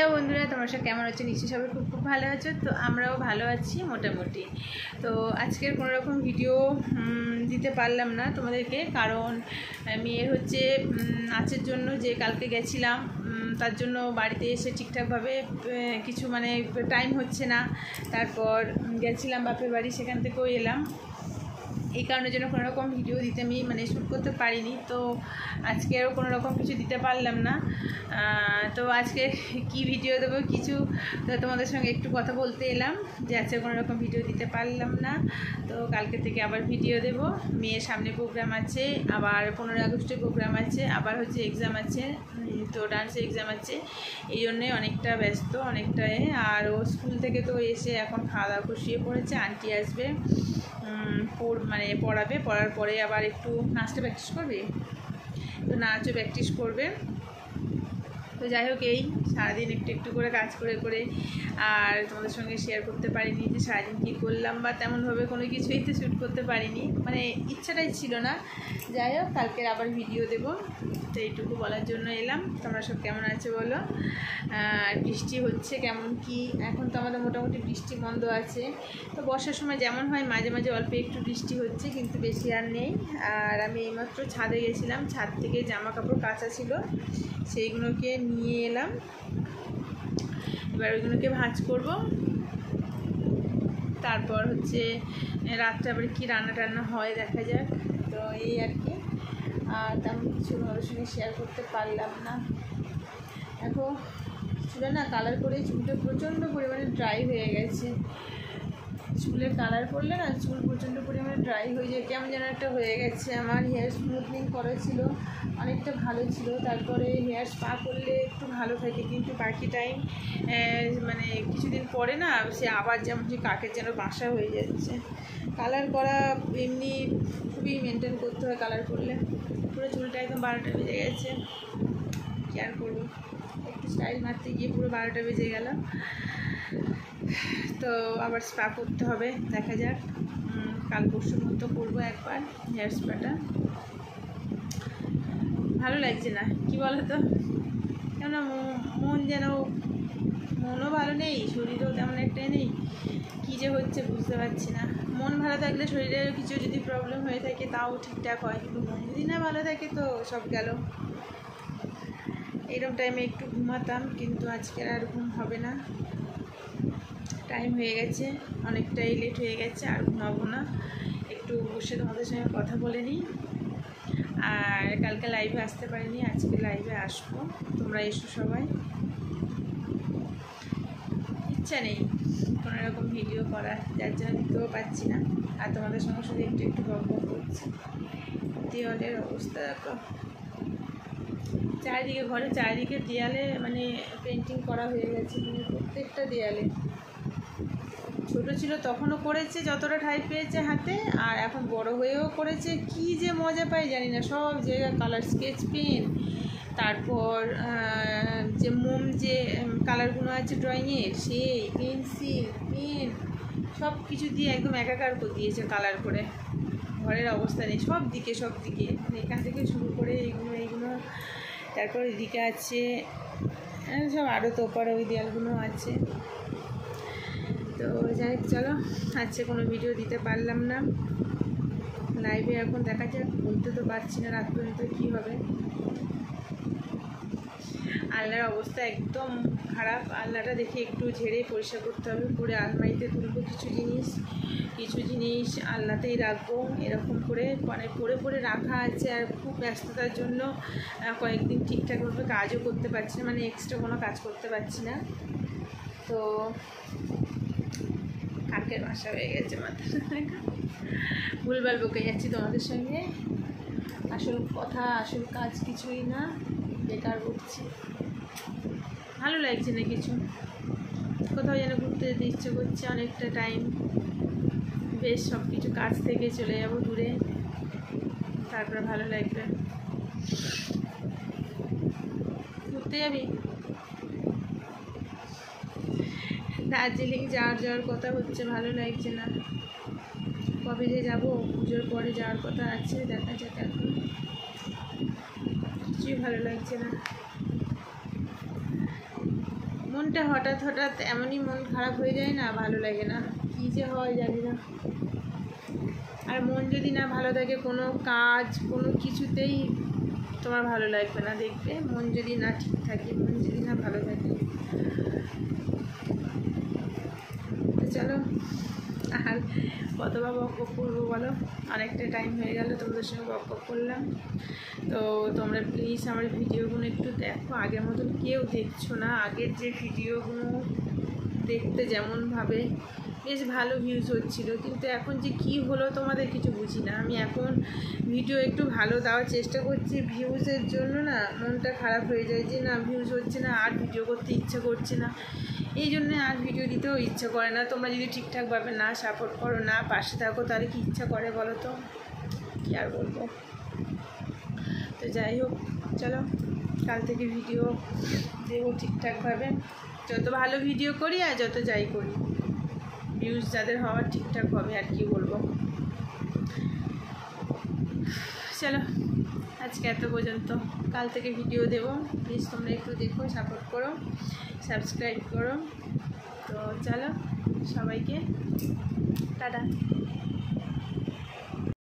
Hello বন্ধুরা, তোমরা সব কেমন আছো? নিশ্চয়ই সবাই খুব খুব ভালো আছো। তো আমরাও ভালো আছি মোটামুটি। তো আজকের কোনো রকম ভিডিও দিতে পারলাম না তোমাদেরকে, কারণ মেয়ের হচ্ছে নাচের জন্য যে কালকে গেছিলাম, তার জন্য বাড়িতে এসে ঠিকঠাকভাবে কিছু মানে টাইম হচ্ছে না। তারপর গেছিলাম বাপের বাড়ি, সেখান থেকেও এলাম। এই কারণের জন্য কোনো রকম ভিডিও দিতে আমি মানে শ্যুট করতে পারিনি। তো আজকে আরও কোনো রকম কিছু দিতে পারলাম না। তো আজকে কি ভিডিও দেবো কিছু তোমাদের সঙ্গে একটু কথা বলতে এলাম, যে আজকে কোনো রকম ভিডিও দিতে পারলাম না। তো কালকে থেকে আবার ভিডিও দেব। মেয়ের সামনে প্রোগ্রাম আছে, আবার 15 আগস্টে প্রোগ্রাম আছে, আবার হচ্ছে এক্সাম আছে, তো ডান্সের এক্সাম আছে। এই জন্যে অনেকটা ব্যস্ত, অনেকটাই। আর ও স্কুল থেকে তো এসে এখন খাওয়া দাওয়া করে শুয়ে পড়েছে। আন্টি আসবে, মানে পড়াবে, পড়ার পরে আবার একটু নাচটা প্র্যাকটিস করবে, তো নাচও প্র্যাকটিস করবে। তো যাই হোক, এই সারাদিন একটু একটু করে কাজ করে করে আর তোমাদের সঙ্গে শেয়ার করতে পারিনি যে সারাদিন কী করলাম, বা তেমনভাবে কোনো কিছুই তো শ্যুট করতে পারিনি, মানে ইচ্ছাটাই ছিল না। যাই হোক, কালকের আবার ভিডিও দেব। তো এইটুকু বলার জন্য এলাম। তোমরা সব কেমন আছো বলো। আর বৃষ্টি হচ্ছে কেমন কি? এখন তো আমাদের মোটামুটি বৃষ্টি বন্ধ আছে। তো বর্ষার সময় যেমন হয় মাঝে মাঝে অল্প একটু বৃষ্টি হচ্ছে, কিন্তু বেশি আর নেই। আর আমি এইমাত্র ছাদে গেছিলাম, ছাদ থেকে জামা কাপড় কাচা ছিল, সেইগুলোকে নিয়ে এলাম। এবার ওইগুলোকে ভাঁজ করব। তারপর হচ্ছে রাত্রে আবার কী রান্না টান্না হয় দেখা যাক। তো এই আর কি। আর তেমন কিছু তোমাদের সঙ্গে শেয়ার করতে পারলাম না। এখন চুলে না কালার করে চুলটা প্রচণ্ড পরিমাণে ড্রাই হয়ে গেছে। চুলে কালার করলে না চুল প্রচণ্ড পরিমাণে ড্রাই হয়ে যায়, কেমন যেন একটা হয়ে গেছে। আমার হেয়ার স্মুথনিং করা ছিল, অনেকটা ভালো ছিল। তারপরে হেয়ার স্পা করলে একটু ভালো থাকে, কিন্তু বাকি টাইম মানে কিছুদিন পরে না সে আবার যেমন যে কাকের যেন বাসা হয়ে যাচ্ছে। কালার করা এমনি খুবই মেনটেন করতে হয় কালার করলে। পুরো চুলটা একদম 12টা বেজে গেছে, কি আর করবো, একটু স্টাইল মারতে গিয়ে পুরো 12টা বেজে গেল। তো আবার স্পা করতে হবে, দেখা যাক। কাল পরশুর মতো করবো একবার হেয়ার স্পাটা। ভালো লাগছে না, কি বলো তো, কেন মন যেন, মনও ভালো নেই, শরীরও তেমন একটাই নেই, কী যে হচ্ছে বুঝতে পারছি না। মন ভালো থাকলে শরীরের কিছু যদি প্রবলেম হয়ে থাকে তাও ঠিকঠাক হয়, কিন্তু মন যদি না ভালো থাকে তো সব গেল। এরকম টাইমে একটু ঘুমাতাম, কিন্তু আজকের আর ঘুম হবে না। টাইম হয়ে গেছে, অনেকটাই লেট হয়ে গেছে, আর ঘুমাবো না। একটু বসে তোমাদের সঙ্গে কথা বলে নিই। আর কালকে লাইভে আসতে পারিনি, আজকে লাইভে আসবো, তোমরা এসো সবাই। ইচ্ছা নেই কোনো রকম ভিডিও করার, যার জন্য দিতেও পারছি না। আর তোমাদের সঙ্গে শুধু একটু একটু গল্প করছি। দেওয়ালের অবস্থা দেখো, চারিদিকে, ঘরের চারিদিকে দেয়ালে মানে পেন্টিং করা হয়ে গেছে, মানে প্রত্যেকটা দেয়ালে। ছোটো ছিল তখনও করেছে, যতটা ঠাই পেয়েছে হাতে, আর এখন বড় হয়েও করেছে। কি যে মজা পাই জানি না, সব জায়গায় কালার, স্কেচ পেন, তারপর যে মোম যে কালারগুলো আছে ড্রয়িংয়ের, সেই পেন্সিল, পেন, সব কিছু দিয়ে একদম একাকার করে দিয়েছে কালার করে। ঘরের অবস্থা নেই, সব দিকে সব দিকে, এখান থেকে শুরু করে এইগুলো। তারপর এদিকে আছে সব, আরও তো ওপরে ওই দেয়ালগুলো আছে। তো যাই হোক, চলো, আজকে কোনো ভিডিও দিতে পারলাম না লাইভে। এখন দেখা যাক, বলতে তো পারছি না রাত পর্যন্ত কী হবে। আলনার অবস্থা একদম খারাপ, আলনাটা দেখে একটু ঝেড়ে পরিষ্কার করতে হবে, করে আলমারিতে তুলবো কিছু জিনিস আলনাতেই রাখবো। এরকম করে মানে পরে পরে রাখা আছে। আর খুব ব্যস্ততার জন্য কয়েকদিন ঠিকঠাকভাবে কাজও করতে পারছি না, মানে এক্সট্রা কোনো কাজ করতে পারছি না। তো কাকের বাসা হয়ে গেছে মাথা, ভুলভাল বকে যাচ্ছি তোমাদের সঙ্গে। আসল কথা, আসল কাজ কিছুই না, বেকার বলছি। ভালো লাগছে না কিছু, কোথাও যেন ঘুরতে যেতে ইচ্ছে করছে। অনেকটা টাইম বেশ সব কিছু কাজ থেকে চলে যাবো দূরে, তারপরে ভালো লাগবে। ঘুরতে যাবি? দার্জিলিং যাওয়ার কথা হচ্ছে, ভালো লাগছে না। কবে যে যাবো, পুজোর পরে যাওয়ার কথা আছে, দেখা যাক। এখন কিছুই ভালো লাগছে না, মনটা হঠাৎ হঠাৎ এমনই মন খারাপ হয়ে যায় না, ভালো লাগে না, কী যে হয় জানি না। আর মন যদি না ভালো থাকে কোনো কাজ কোনো কিছুতেই তোমার ভালো লাগবে না, দেখবে মন যদি না ঠিক থাকে, মন যদি না ভালো থাকে। তো চলো, আর কতবার বক করবো বলো, অনেকটা টাইম হয়ে গেল তোমাদের সঙ্গে বক করলাম। তো তোমরা প্লিজ আমার ভিডিওগুলো একটু দেখো, আগের মতন কেউ দেখছো না। আগের যে ভিডিওগুলো দেখতে যেমনভাবে বেশ ভালো ভিউজ হচ্ছিলো, কিন্তু এখন যে কি হলো তোমাদের কিছু বুঝি না। আমি এখন ভিডিও একটু ভালো দেওয়ার চেষ্টা করছি, ভিউজের জন্য না মনটা খারাপ হয়ে যায় যে না ভিউজ হচ্ছে না, আর ভিডিও করতে ইচ্ছা করছে না, এই জন্যে আর ভিডিও দিতেও ইচ্ছা করে না। তোমরা যদি ঠিকঠাকভাবে না সাপোর্ট করো, না পাশে থাকো, তাহলে কি ইচ্ছা করে বলো তো, কী আর বলবো। তো যাই হোক, চলো কাল থেকে ভিডিও দেবো ঠিকঠাকভাবে, যত ভালো ভিডিও করি আর যত যাই করি, ভিউজ যাদের হওয়ার ঠিকঠাক হবে, আর কি বলবো। চলো আজকে এত পর্যন্ত, কাল থেকে ভিডিও দেবো, প্লিজ তোমরা একটু দেখো, সাপোর্ট করো, সাবস্ক্রাইব করো। তো চলো সবাইকে টাটা।